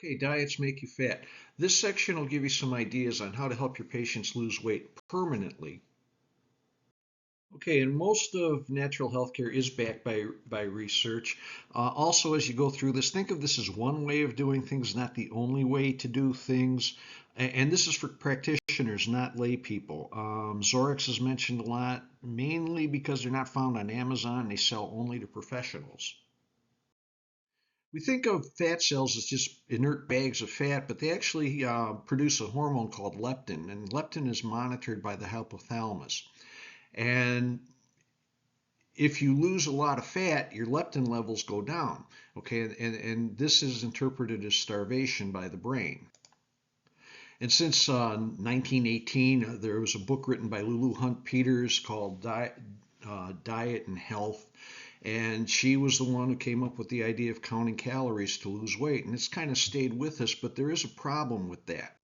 Okay, diets make you fat. This section will give you some ideas on how to help your patients lose weight permanently. Okay, and most of natural healthcare is backed by research. Also, as you go through this, think of this as one way of doing things, not the only way to do things. And this is for practitioners, not lay people. Zorex is mentioned a lot, mainly because they're not found on Amazon. They sell only to professionals. We think of fat cells as just inert bags of fat, but they actually produce a hormone called leptin, and leptin is monitored by the hypothalamus. And if you lose a lot of fat, your leptin levels go down. Okay, and this is interpreted as starvation by the brain. And since 1918, there was a book written by Lulu Hunt Peters called Diet and Health. And she was the one who came up with the idea of counting calories to lose weight. And it's kind of stayed with us, but there is a problem with that.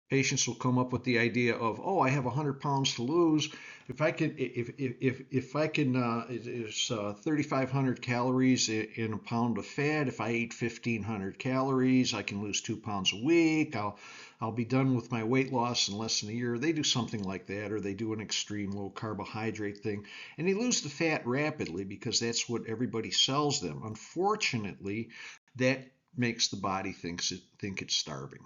Patients will come up with the idea of, oh, I have 100 pounds to lose. If I can, it's 3,500 calories in a pound of fat. If I eat 1,500 calories, I can lose 2 pounds a week. I'll be done with my weight loss in less than a year. They do something like that, or they do an extreme low carbohydrate thing, and they lose the fat rapidly because that's what everybody sells them. Unfortunately, that makes the body think it's starving.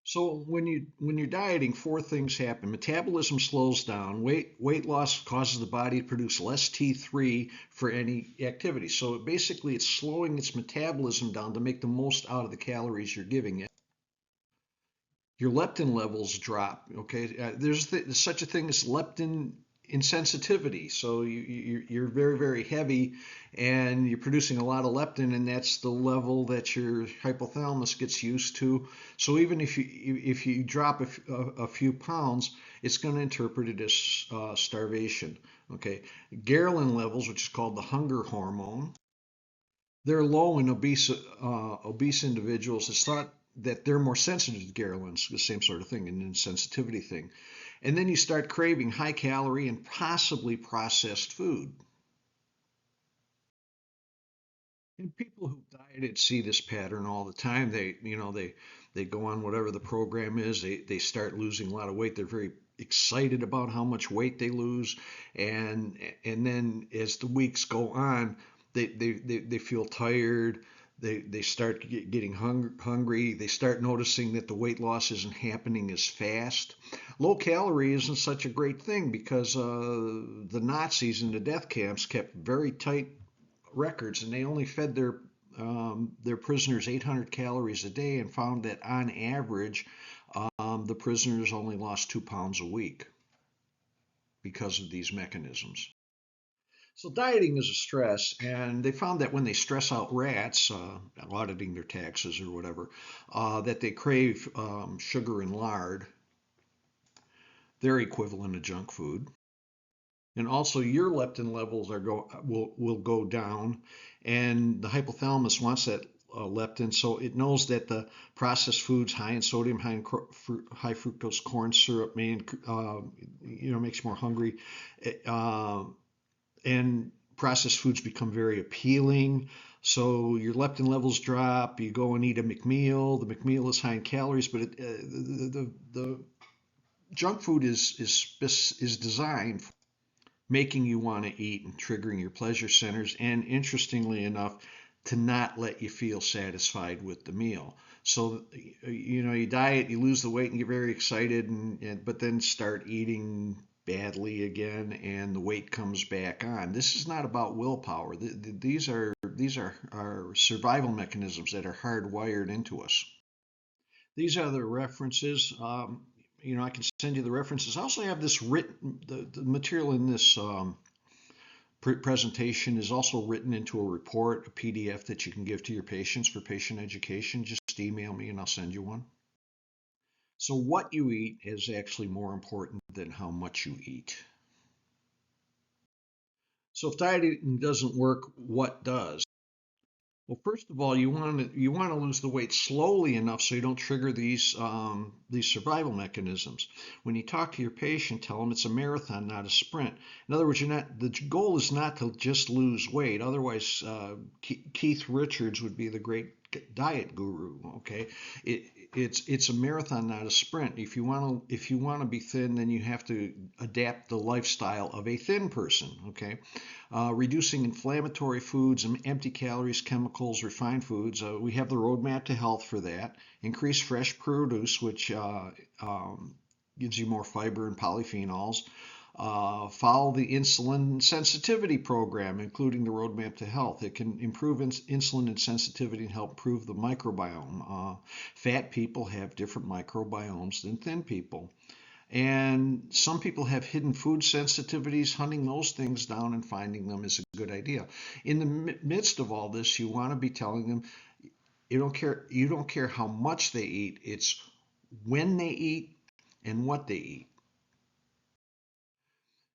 So when you're dieting, four things happen. Metabolism slows down. Weight loss causes the body to produce less T3 for any activity. So basically, it's slowing its metabolism down to make the most out of the calories you're giving it. Your leptin levels drop. Okay, there's such a thing as leptin insensitivity. So you're very, very heavy and you're producing a lot of leptin, and that's the level that your hypothalamus gets used to. So even if you drop a few pounds, it's going to interpret it as starvation. Okay, ghrelin levels, which is called the hunger hormone, they're low in obese individuals. It's thought that they're more sensitive to ghrelins, the same sort of thing, an insensitivity thing. And then you start craving high calorie and possibly processed food. And people who dieted see this pattern all the time. They go on whatever the program is. They start losing a lot of weight. They're very excited about how much weight they lose, and then as the weeks go on, they feel tired. They start getting hungry. They start noticing that the weight loss isn't happening as fast. Low calorie isn't such a great thing because the Nazis in the death camps kept very tight records, and they only fed their prisoners 800 calories a day, and found that on average, the prisoners only lost 2 pounds a week because of these mechanisms. So dieting is a stress, and they found that when they stress out rats, auditing their taxes or whatever, that they crave sugar and lard. They're equivalent to junk food. And also your leptin levels will go down, and the hypothalamus wants that leptin, so it knows that the processed foods high in sodium, high fructose corn syrup makes you more hungry, uh, and processed foods become very appealing. So your leptin levels drop. You go and eat a McMeal. The McMeal is high in calories, but the junk food is designed making you want to eat and triggering your pleasure centers, and interestingly enough, to not let you feel satisfied with the meal. So, you diet, you lose the weight and get very excited, but then start eating badly again, and the weight comes back on. This is not about willpower. These are survival mechanisms that are hardwired into us. These are the references. I can send you the references. I also have this written, the material in this presentation is also written into a report, a PDF that you can give to your patients for patient education. Just email me and I'll send you one. So what you eat is actually more important than how much you eat. So if dieting doesn't work, what does? Well, first of all, you want to lose the weight slowly enough so you don't trigger these survival mechanisms. When you talk to your patient, tell them it's a marathon, not a sprint. In other words, the goal is not to just lose weight. Otherwise, Keith Richards would be the great diet guru. Okay, it, it's a marathon, not a sprint. If you want to be thin, then you have to adapt the lifestyle of a thin person. Okay, reducing inflammatory foods and empty calories, chemicals, refined foods. We have the roadmap to health for that. Increase fresh produce, which gives you more fiber and polyphenols. Follow the insulin sensitivity program, including the roadmap to health. It can improve insulin sensitivity and help improve the microbiome. Fat people have different microbiomes than thin people. And some people have hidden food sensitivities. Hunting those things down and finding them is a good idea. In the midst of all this, you want to be telling them you don't care how much they eat. It's when they eat and what they eat.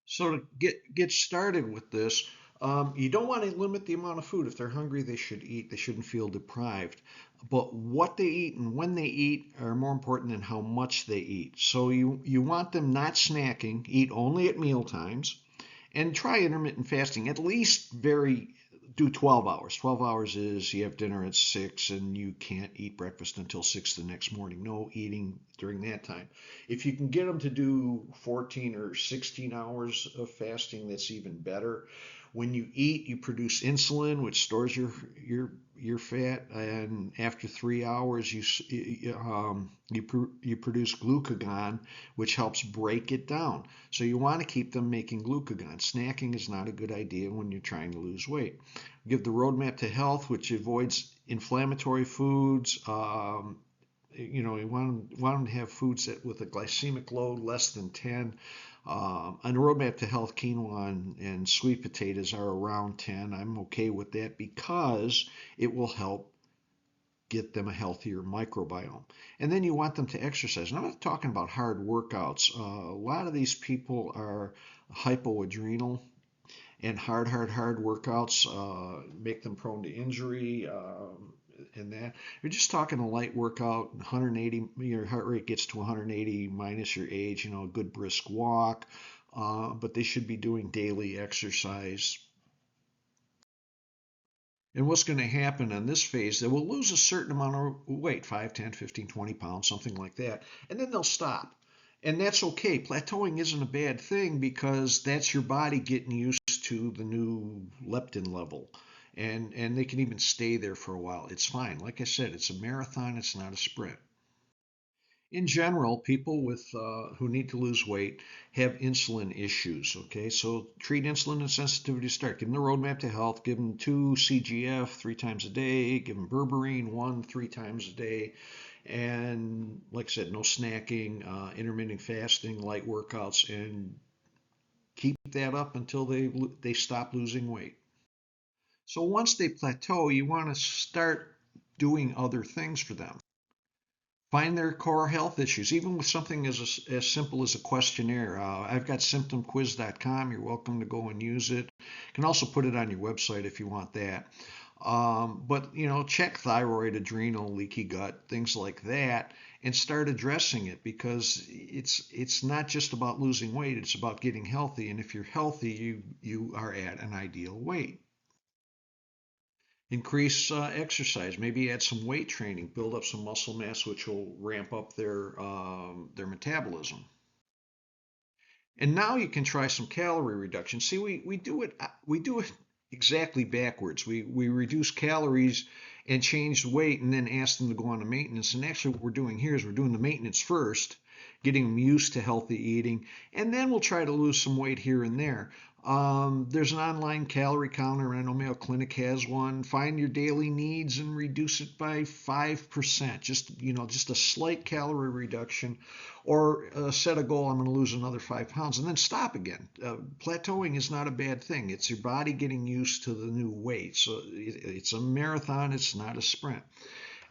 So to get started with this, you don't want to limit the amount of food. If they're hungry, they should eat. They shouldn't feel deprived. But what they eat and when they eat are more important than how much they eat. So you want them not snacking, eat only at meal times, and try intermittent fasting. At least do 12 hours. 12 hours is you have dinner at 6 and you can't eat breakfast until 6 the next morning. No eating during that time. If you can get them to do 14 or 16 hours of fasting, that's even better. When you eat, you produce insulin, which stores your fat, and after 3 hours, you produce glucagon, which helps break it down. So you want to keep them making glucagon. Snacking is not a good idea when you're trying to lose weight. Give the roadmap to health, which avoids inflammatory foods. You want them to have foods with a glycemic load less than 10. On the roadmap to health, quinoa and sweet potatoes are around 10. I'm okay with that because it will help get them a healthier microbiome. And then you want them to exercise. And I'm not talking about hard workouts. A lot of these people are hypoadrenal, and hard workouts make them prone to injury. And that you're just talking a light workout, 180, your heart rate gets to 180 minus your age, a good brisk walk, but they should be doing daily exercise. And what's going to happen on this phase, they will lose a certain amount of weight, 5, 10, 15, 20 pounds, something like that, and then they'll stop. And that's okay. Plateauing isn't a bad thing because that's your body getting used to the new leptin level. And they can even stay there for a while. It's fine. Like I said, it's a marathon, it's not a sprint. In general, people who need to lose weight have insulin issues. Okay, so treat insulin and sensitivity to start. Give them the roadmap to health. Give them 2 CGF 3 times a day. Give them berberine 1 3 times a day. And like I said, no snacking, intermittent fasting, light workouts, and keep that up until they stop losing weight. So once they plateau, you want to start doing other things for them. Find their core health issues, even with something as simple as a questionnaire. I've got symptomquiz.com. You're welcome to go and use it. You can also put it on your website if you want that. But check thyroid, adrenal, leaky gut, things like that, and start addressing it because it's not just about losing weight. It's about getting healthy. And if you're healthy, you are at an ideal weight. Increase exercise, maybe add some weight training, build up some muscle mass, which will ramp up their metabolism. And now you can try some calorie reduction. See, we do it exactly backwards. We reduce calories and change the weight, and then ask them to go on to maintenance. And actually, what we're doing here is we're doing the maintenance first, getting them used to healthy eating, and then we'll try to lose some weight here and there. There's an online calorie counter. I know Mayo Clinic has one. Find your daily needs and reduce it by 5%. Just a slight calorie reduction, or set a goal. I'm going to lose another 5 pounds, and then stop again. Plateauing is not a bad thing. It's your body getting used to the new weight. So it's a marathon. It's not a sprint.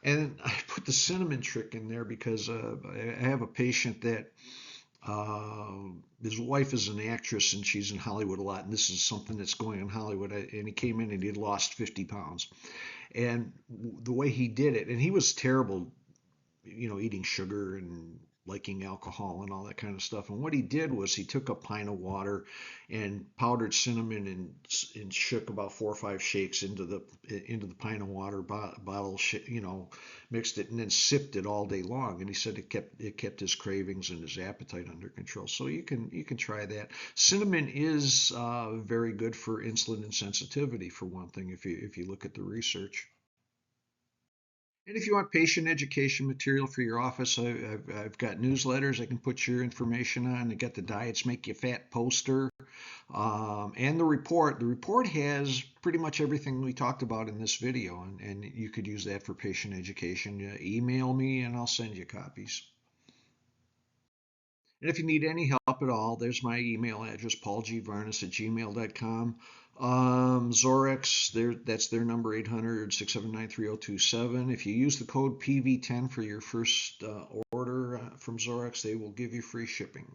And I put the cinnamon trick in there because I have a patient that His wife is an actress and she's in Hollywood a lot, and this is something that's going on in Hollywood. And he came in and he'd lost 50 pounds. And the way he did it, and he was terrible, eating sugar and liking alcohol and all that kind of stuff. And what he did was he took a pint of water and powdered cinnamon and shook about 4 or 5 shakes into the pint of water bottle, mixed it and then sipped it all day long. And he said it kept his cravings and his appetite under control. So you can try that. Cinnamon is very good for insulin insensitivity, for one thing, if you look at the research. And if you want patient education material for your office, I've got newsletters I can put your information on. I got the Diets Make You Fat poster, and the report. The report has pretty much everything we talked about in this video, and you could use that for patient education. Email me and I'll send you copies. And if you need any help at all, there's my email address, paulgvarnas@gmail.com. Zorex, that's their number, 800-679-3027. If you use the code PV10 for your first order from Zorex, they will give you free shipping.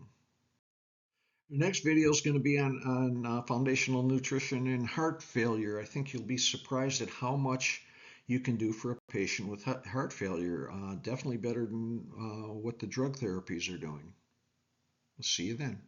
The next video is going to be on foundational nutrition and heart failure. I think you'll be surprised at how much you can do for a patient with heart failure. Definitely better than what the drug therapies are doing. We'll see you then.